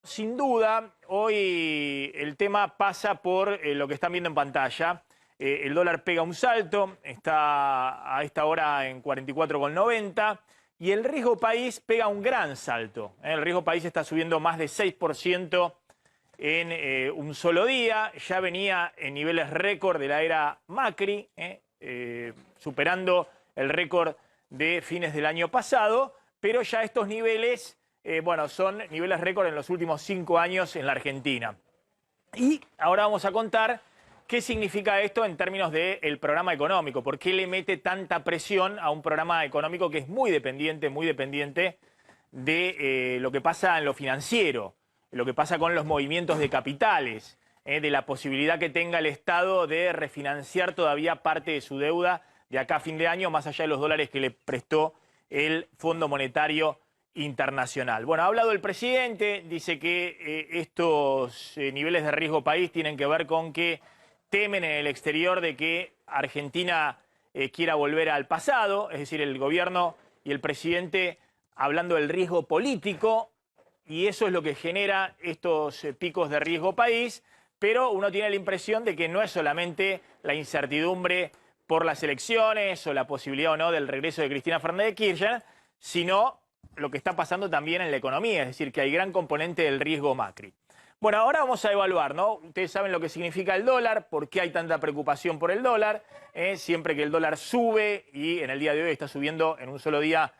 Sin duda, hoy el tema pasa por lo que están viendo en pantalla. El dólar pega un salto, está a esta hora en 44,90 y el riesgo país pega un gran salto. El riesgo país está subiendo más de 6% en un solo día. Ya venía en niveles récord de la era Macri, superando el récord de fines del año pasado, pero ya estos niveles... son niveles récord en los últimos 5 años en la Argentina. Y ahora vamos a contar qué significa esto en términos del programa económico. ¿Por qué le mete tanta presión a un programa económico que es muy dependiente de lo que pasa en lo financiero, lo que pasa con los movimientos de capitales, de la posibilidad que tenga el Estado de refinanciar todavía parte de su deuda de acá a fin de año, más allá de los dólares que le prestó el Fondo Monetario Internacional? Bueno, ha hablado el presidente, dice que estos niveles de riesgo país tienen que ver con que temen en el exterior de que Argentina quiera volver al pasado, es decir, el gobierno y el presidente hablando del riesgo político, y eso es lo que genera estos picos de riesgo país, pero uno tiene la impresión de que no es solamente la incertidumbre por las elecciones o la posibilidad o no del regreso de Cristina Fernández de Kirchner, sino lo que está pasando también en la economía, es decir, que hay gran componente del riesgo Macri. Bueno, ahora vamos a evaluar, ¿no? Ustedes saben lo que significa el dólar, por qué hay tanta preocupación por el dólar. Siempre que el dólar sube, y en el día de hoy está subiendo en un solo día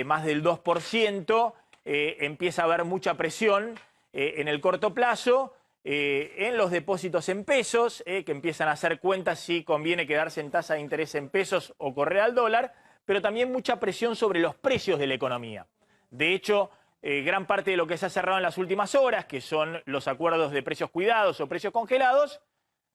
más del 2%, empieza a haber mucha presión en el corto plazo, en los depósitos en pesos, que empiezan a hacer cuentas si conviene quedarse en tasa de interés en pesos o correr al dólar, pero también mucha presión sobre los precios de la economía. De hecho, gran parte de lo que se ha cerrado en las últimas horas, que son los acuerdos de precios cuidados o precios congelados,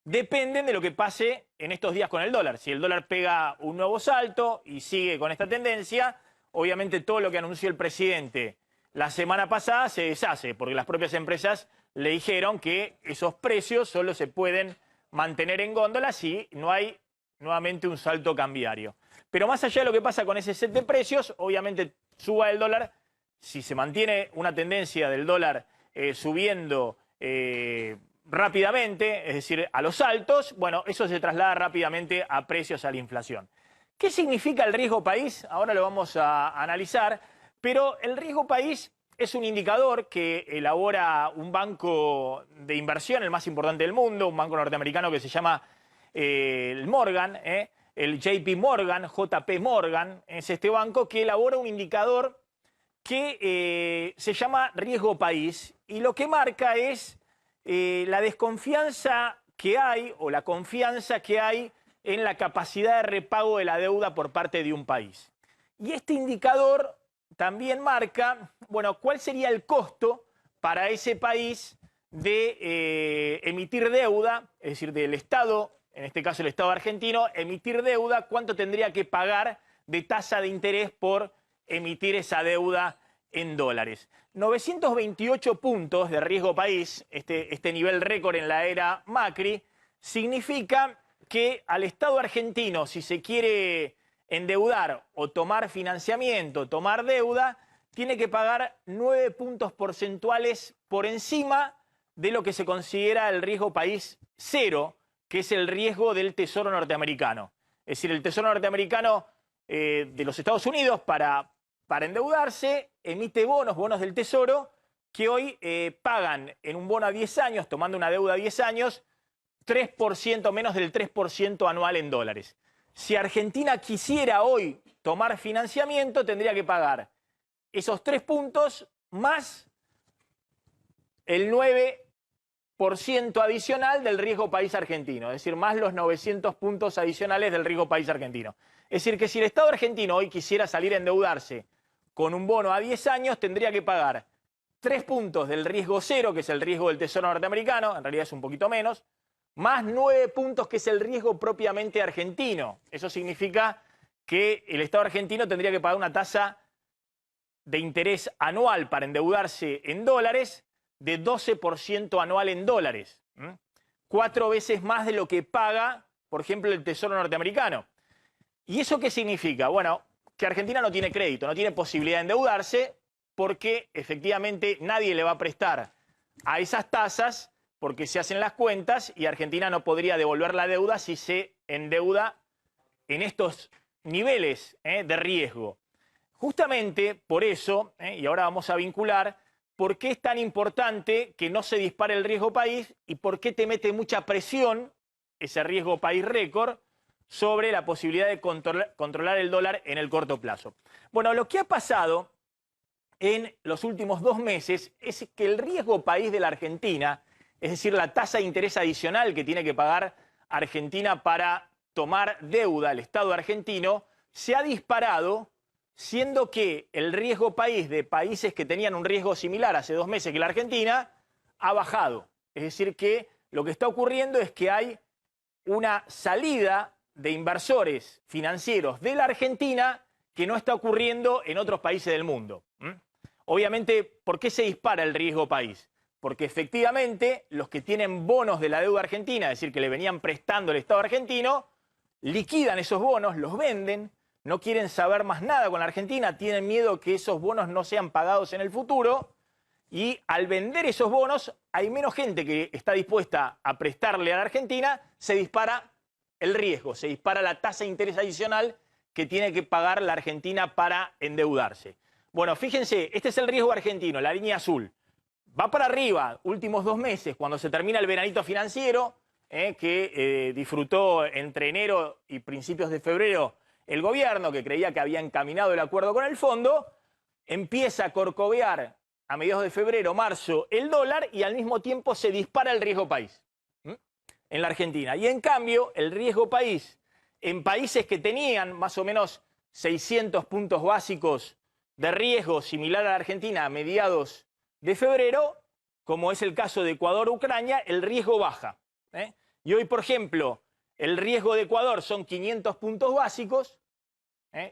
dependen de lo que pase en estos días con el dólar. Si el dólar pega un nuevo salto y sigue con esta tendencia, obviamente todo lo que anunció el presidente la semana pasada se deshace, porque las propias empresas le dijeron que esos precios solo se pueden mantener en góndola si no hay nuevamente un salto cambiario. Pero más allá de lo que pasa con ese set de precios, obviamente suba el dólar. Si se mantiene una tendencia del dólar subiendo rápidamente, es decir, a los altos, bueno, eso se traslada rápidamente a precios, a la inflación. ¿Qué significa el riesgo país? Ahora lo vamos a analizar, pero el riesgo país es un indicador que elabora un banco de inversión, el más importante del mundo, un banco norteamericano que se llama el Morgan, el JP Morgan, JP Morgan, es este banco que elabora un indicador que se llama riesgo país, y lo que marca es la desconfianza que hay o la confianza que hay en la capacidad de repago de la deuda por parte de un país. Y este indicador también marca, bueno, cuál sería el costo para ese país de emitir deuda, es decir, del Estado, en este caso el Estado argentino, emitir deuda, cuánto tendría que pagar de tasa de interés por emitir esa deuda en dólares. 928 puntos de riesgo país, este nivel récord en la era Macri, significa que al Estado argentino, si se quiere endeudar o tomar financiamiento, tomar deuda, tiene que pagar 9 puntos porcentuales por encima de lo que se considera el riesgo país cero, que es el riesgo del Tesoro norteamericano. Es decir, el Tesoro norteamericano de los Estados Unidos para endeudarse emite bonos del Tesoro que hoy pagan en un bono a 10 años, tomando una deuda a 10 años, 3%, menos del 3% anual en dólares. Si Argentina quisiera hoy tomar financiamiento, tendría que pagar esos 3 puntos más el 9% adicional del riesgo país argentino, es decir, más los 900 puntos adicionales del riesgo país argentino. Es decir, que si el Estado argentino hoy quisiera salir a endeudarse con un bono a 10 años, tendría que pagar 3 puntos del riesgo cero, que es el riesgo del Tesoro norteamericano, en realidad es un poquito menos, más 9 puntos, que es el riesgo propiamente argentino. Eso significa que el Estado argentino tendría que pagar una tasa de interés anual para endeudarse en dólares de 12% anual en dólares. 4 veces más de lo que paga, por ejemplo, el Tesoro norteamericano. ¿Y eso qué significa? Bueno, que Argentina no tiene crédito, no tiene posibilidad de endeudarse, porque efectivamente nadie le va a prestar a esas tasas porque se hacen las cuentas y Argentina no podría devolver la deuda si se endeuda en estos niveles de riesgo. Justamente por eso, y ahora vamos a vincular, por qué es tan importante que no se dispare el riesgo país y por qué te mete mucha presión ese riesgo país récord sobre la posibilidad de controlar el dólar en el corto plazo. Bueno, lo que ha pasado en los últimos 2 meses es que el riesgo país de la Argentina, es decir, la tasa de interés adicional que tiene que pagar Argentina para tomar deuda al Estado argentino, se ha disparado, siendo que el riesgo país de países que tenían un riesgo similar hace 2 meses que la Argentina ha bajado. Es decir, que lo que está ocurriendo es que hay una salida de inversores financieros de la Argentina que no está ocurriendo en otros países del mundo. Obviamente, ¿por qué se dispara el riesgo país? Porque efectivamente los que tienen bonos de la deuda argentina, es decir, que le venían prestando el Estado argentino, liquidan esos bonos, los venden, no quieren saber más nada con la Argentina, tienen miedo que esos bonos no sean pagados en el futuro y al vender esos bonos hay menos gente que está dispuesta a prestarle a la Argentina, se dispara el riesgo, se dispara la tasa de interés adicional que tiene que pagar la Argentina para endeudarse. Bueno, fíjense, este es el riesgo argentino, la línea azul. Va para arriba, últimos 2 meses, cuando se termina el veranito financiero, que disfrutó entre enero y principios de febrero el gobierno, que creía que había encaminado el acuerdo con el fondo, empieza a corcovear a mediados de febrero, marzo, el dólar y al mismo tiempo se dispara el riesgo país en la Argentina. Y en cambio, el riesgo país en países que tenían más o menos 600 puntos básicos de riesgo similar a la Argentina a mediados de febrero, como es el caso de Ecuador o Ucrania, el riesgo baja. Y hoy, por ejemplo, el riesgo de Ecuador son 500 puntos básicos,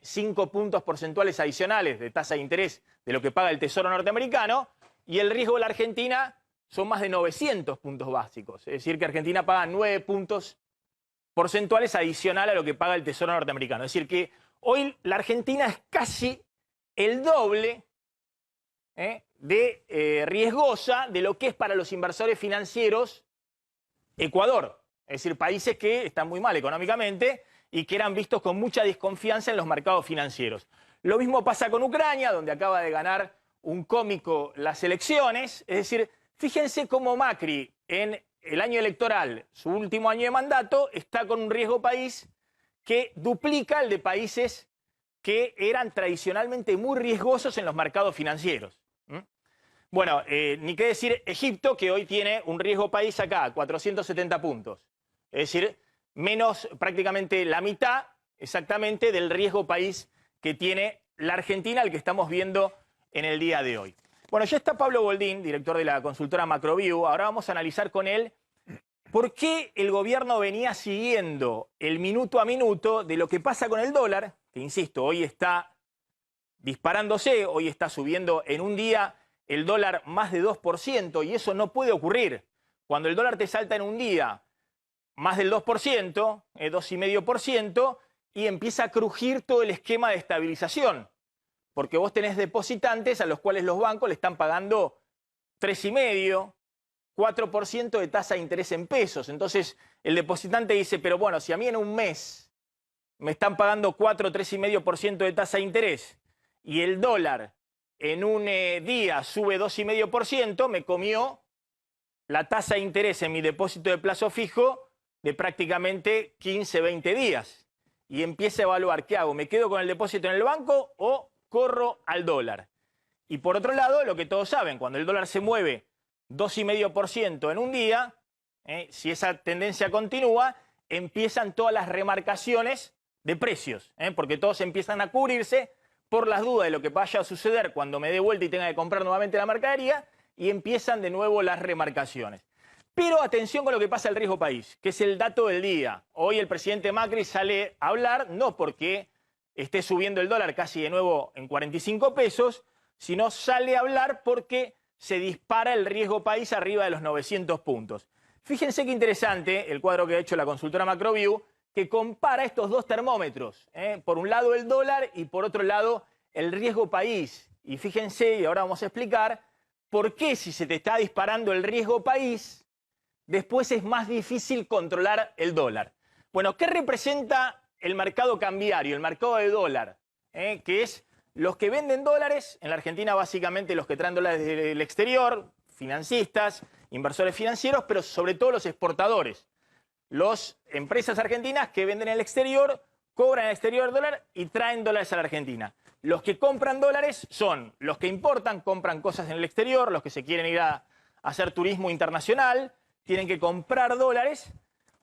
5 puntos porcentuales adicionales de tasa de interés de lo que paga el Tesoro norteamericano, y el riesgo de la Argentina son más de 900 puntos básicos. Es decir, que Argentina paga 9 puntos porcentuales adicional a lo que paga el Tesoro norteamericano. Es decir, que hoy la Argentina es casi el doble de riesgosa de lo que es para los inversores financieros Ecuador. Es decir, países que están muy mal económicamente y que eran vistos con mucha desconfianza en los mercados financieros. Lo mismo pasa con Ucrania, donde acaba de ganar un cómico las elecciones. Es decir, fíjense cómo Macri en el año electoral, su último año de mandato, está con un riesgo país que duplica el de países que eran tradicionalmente muy riesgosos en los mercados financieros. Bueno, ni qué decir Egipto, que hoy tiene un riesgo país acá, 470 puntos. Es decir, menos prácticamente la mitad exactamente del riesgo país que tiene la Argentina, el que estamos viendo en el día de hoy. Bueno, ya está Pablo Goldín, director de la consultora Macroview. Ahora vamos a analizar con él por qué el gobierno venía siguiendo el minuto a minuto de lo que pasa con el dólar, que insisto, hoy está disparándose, hoy está subiendo en un día el dólar más de 2%, y eso no puede ocurrir. Cuando el dólar te salta en un día más del 2%, 2,5%, y empieza a crujir todo el esquema de estabilización. Porque vos tenés depositantes a los cuales los bancos le están pagando 3,5%, 4% de tasa de interés en pesos. Entonces el depositante dice, pero bueno, si a mí en un mes me están pagando 4, 3,5% de tasa de interés y el dólar en un día sube 2,5%, me comió la tasa de interés en mi depósito de plazo fijo de prácticamente 15, 20 días. Y empieza a evaluar, ¿qué hago? ¿Me quedo con el depósito en el banco o corro al dólar? Y por otro lado, lo que todos saben, cuando el dólar se mueve 2,5% en un día, si esa tendencia continúa, empiezan todas las remarcaciones de precios, porque todos empiezan a cubrirse por las dudas de lo que vaya a suceder cuando me dé vuelta y tenga que comprar nuevamente la mercadería, y empiezan de nuevo las remarcaciones. Pero atención con lo que pasa al riesgo país, que es el dato del día. Hoy el presidente Macri sale a hablar, no porque esté subiendo el dólar casi de nuevo en 45 pesos, sino sale a hablar porque se dispara el riesgo país arriba de los 900 puntos. Fíjense qué interesante el cuadro que ha hecho la consultora Macroview, que compara estos dos termómetros. Por un lado el dólar y por otro lado el riesgo país. Y fíjense, y ahora vamos a explicar, por qué si se te está disparando el riesgo país, después es más difícil controlar el dólar. Bueno, ¿qué representa el mercado cambiario, el mercado de dólar? Que es los que venden dólares, en la Argentina básicamente los que traen dólares del exterior, financistas, inversores financieros, pero sobre todo los exportadores. Las empresas argentinas que venden en el exterior, cobran en el exterior dólar y traen dólares a la Argentina. Los que compran dólares son los que importan, compran cosas en el exterior, los que se quieren ir a hacer turismo internacional, tienen que comprar dólares,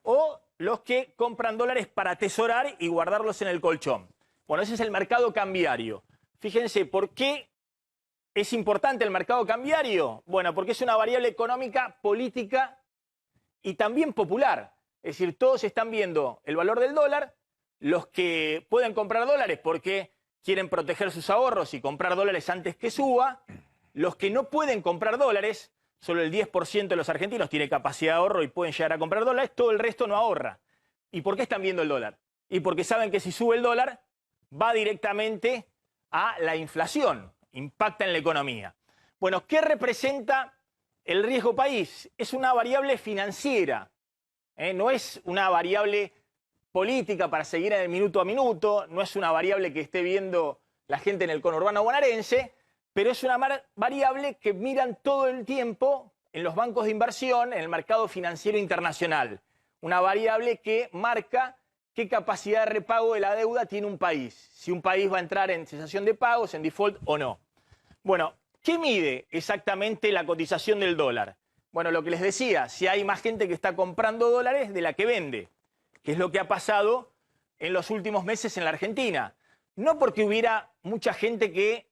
o los que compran dólares para atesorar y guardarlos en el colchón. Bueno, ese es el mercado cambiario. Fíjense, ¿por qué es importante el mercado cambiario? Bueno, porque es una variable económica, política y también popular. Es decir, todos están viendo el valor del dólar, los que pueden comprar dólares porque quieren proteger sus ahorros y comprar dólares antes que suba, los que no pueden comprar dólares, solo el 10% de los argentinos tiene capacidad de ahorro y pueden llegar a comprar dólares, todo el resto no ahorra. ¿Y por qué están viendo el dólar? Y porque saben que si sube el dólar, va directamente a la inflación, impacta en la economía. Bueno, ¿qué representa el riesgo país? Es una variable financiera, no es una variable política para seguir en el minuto a minuto, no es una variable que esté viendo la gente en el conurbano bonaerense, pero es una variable que miran todo el tiempo en los bancos de inversión, en el mercado financiero internacional. Una variable que marca qué capacidad de repago de la deuda tiene un país, si un país va a entrar en cesación de pagos, en default o no. Bueno, ¿qué mide exactamente la cotización del dólar? Bueno, lo que les decía, si hay más gente que está comprando dólares de la que vende, que es lo que ha pasado en los últimos meses en la Argentina. No porque hubiera mucha gente que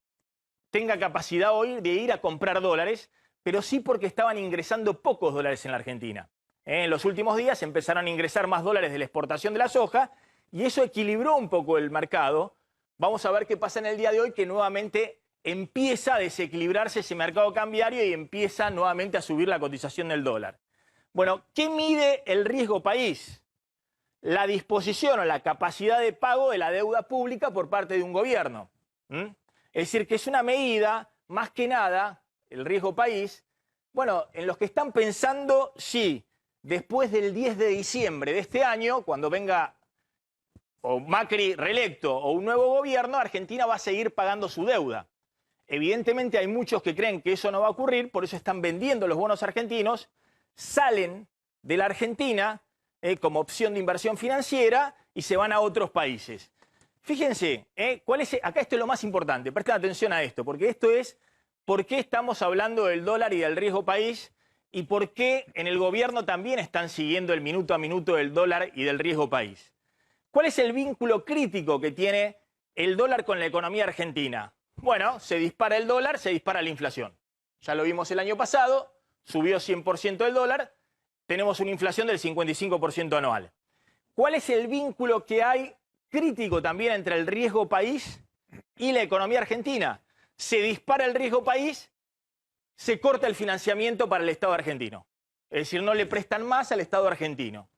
tenga capacidad hoy de ir a comprar dólares, pero sí porque estaban ingresando pocos dólares en la Argentina. En los últimos días empezaron a ingresar más dólares de la exportación de la soja y eso equilibró un poco el mercado. Vamos a ver qué pasa en el día de hoy, que nuevamente empieza a desequilibrarse ese mercado cambiario y empieza nuevamente a subir la cotización del dólar. Bueno, ¿qué mide el riesgo país? La disposición o la capacidad de pago de la deuda pública por parte de un gobierno. Es decir, que es una medida, más que nada, el riesgo país, bueno, en los que están pensando si después del 10 de diciembre de este año, cuando venga o Macri reelecto o un nuevo gobierno, Argentina va a seguir pagando su deuda. Evidentemente hay muchos que creen que eso no va a ocurrir, por eso están vendiendo los bonos argentinos, salen de la Argentina como opción de inversión financiera y se van a otros países. Fíjense, acá esto es lo más importante, presten atención a esto, porque esto es por qué estamos hablando del dólar y del riesgo país y por qué en el gobierno también están siguiendo el minuto a minuto del dólar y del riesgo país. ¿Cuál es el vínculo crítico que tiene el dólar con la economía argentina? Bueno, se dispara el dólar, se dispara la inflación. Ya lo vimos el año pasado, subió 100% el dólar, tenemos una inflación del 55% anual. ¿Cuál es el vínculo que hay crítico también entre el riesgo país y la economía argentina? Se dispara el riesgo país, se corta el financiamiento para el Estado argentino. Es decir, no le prestan más al Estado argentino.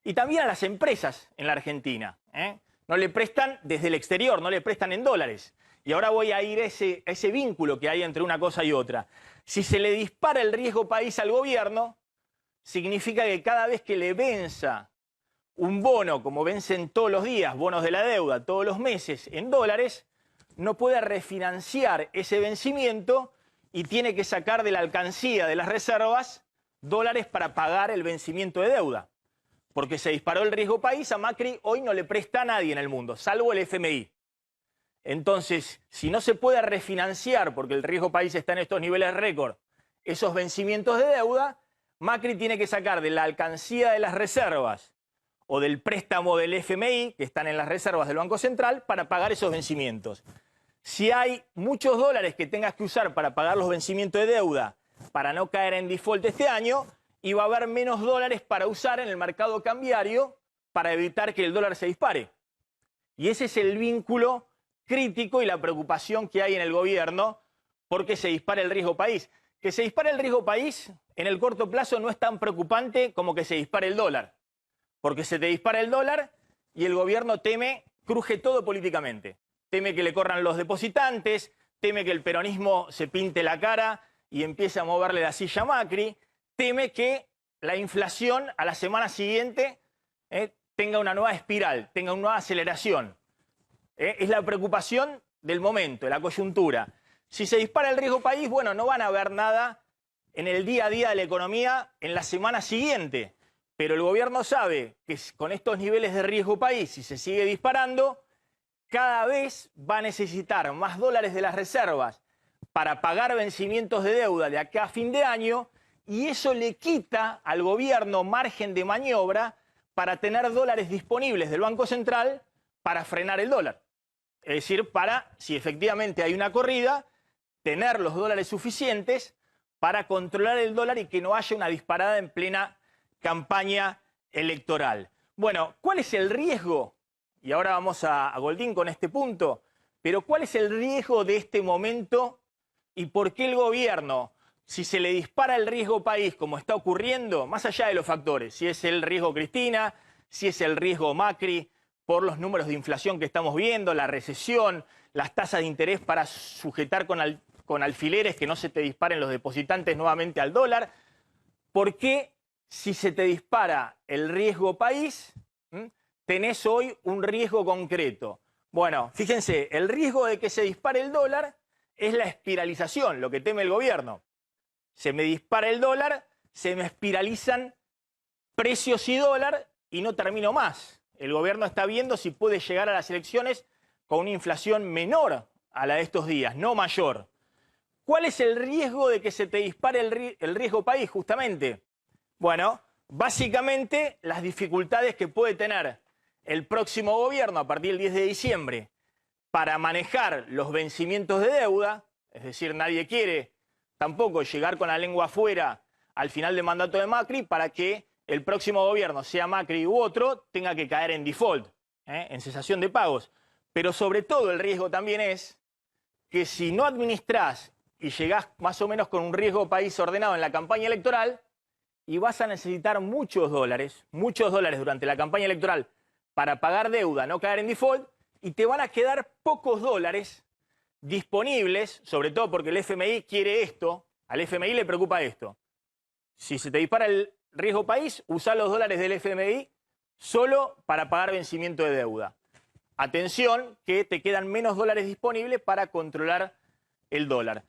Y también a las empresas en la Argentina. No le prestan desde el exterior, no le prestan en dólares. Y ahora voy a ir a ese vínculo que hay entre una cosa y otra. Si se le dispara el riesgo país al gobierno, significa que cada vez que le venza un bono, como vencen todos los días, bonos de la deuda, todos los meses en dólares, no puede refinanciar ese vencimiento y tiene que sacar de la alcancía de las reservas dólares para pagar el vencimiento de deuda. Porque se disparó el riesgo país, a Macri hoy no le presta a nadie en el mundo, salvo el FMI. Entonces, si no se puede refinanciar, porque el riesgo país está en estos niveles récord, esos vencimientos de deuda, Macri tiene que sacar de la alcancía de las reservas o del préstamo del FMI, que están en las reservas del Banco Central, para pagar esos vencimientos. Si hay muchos dólares que tengas que usar para pagar los vencimientos de deuda, para no caer en default este año, y va a haber menos dólares para usar en el mercado cambiario para evitar que el dólar se dispare. Y ese es el vínculo crítico y la preocupación que hay en el gobierno porque se dispara el riesgo país. Que se dispare el riesgo país en el corto plazo no es tan preocupante como que se dispare el dólar. Porque se te dispara el dólar y el gobierno teme, cruje todo políticamente. Teme que le corran los depositantes, teme que el peronismo se pinte la cara y empieza a moverle la silla a Macri, teme que la inflación a la semana siguiente tenga una nueva espiral, tenga una nueva aceleración. Es la preocupación del momento, de la coyuntura. Si se dispara el riesgo país, bueno, no van a ver nada en el día a día de la economía en la semana siguiente. Pero el gobierno sabe que con estos niveles de riesgo país, si se sigue disparando, cada vez va a necesitar más dólares de las reservas para pagar vencimientos de deuda de acá a fin de año, y eso le quita al gobierno margen de maniobra para tener dólares disponibles del Banco Central para frenar el dólar. Es decir, para, si efectivamente hay una corrida, tener los dólares suficientes para controlar el dólar y que no haya una disparada en plena campaña electoral. Bueno, ¿cuál es el riesgo? Y ahora vamos a Goldín con este punto. Pero ¿cuál es el riesgo de este momento y por qué el gobierno, si se le dispara el riesgo país como está ocurriendo, más allá de los factores, si es el riesgo Cristina, si es el riesgo Macri, por los números de inflación que estamos viendo, la recesión, las tasas de interés para sujetar con alfileres que no se te disparen los depositantes nuevamente al dólar, ¿por qué si se te dispara el riesgo país, tenés hoy un riesgo concreto? Bueno, fíjense, el riesgo de que se dispare el dólar es la espiralización, lo que teme el gobierno. Se me dispara el dólar, se me espiralizan precios y dólar y no termino más. El gobierno está viendo si puede llegar a las elecciones con una inflación menor a la de estos días, no mayor. ¿Cuál es el riesgo de que se te dispare el riesgo país, justamente? Bueno, básicamente las dificultades que puede tener el próximo gobierno a partir del 10 de diciembre para manejar los vencimientos de deuda, es decir, nadie quiere tampoco llegar con la lengua afuera al final del mandato de Macri para que el próximo gobierno, sea Macri u otro, tenga que caer en default, en cesación de pagos. Pero sobre todo el riesgo también es que si no administrás y llegás más o menos con un riesgo país ordenado en la campaña electoral, y vas a necesitar muchos dólares durante la campaña electoral para pagar deuda, no caer en default, y te van a quedar pocos dólares disponibles, sobre todo porque el FMI quiere esto, al FMI le preocupa esto. Si se te dispara el riesgo país, usá los dólares del FMI solo para pagar vencimiento de deuda. Atención, que te quedan menos dólares disponibles para controlar el dólar.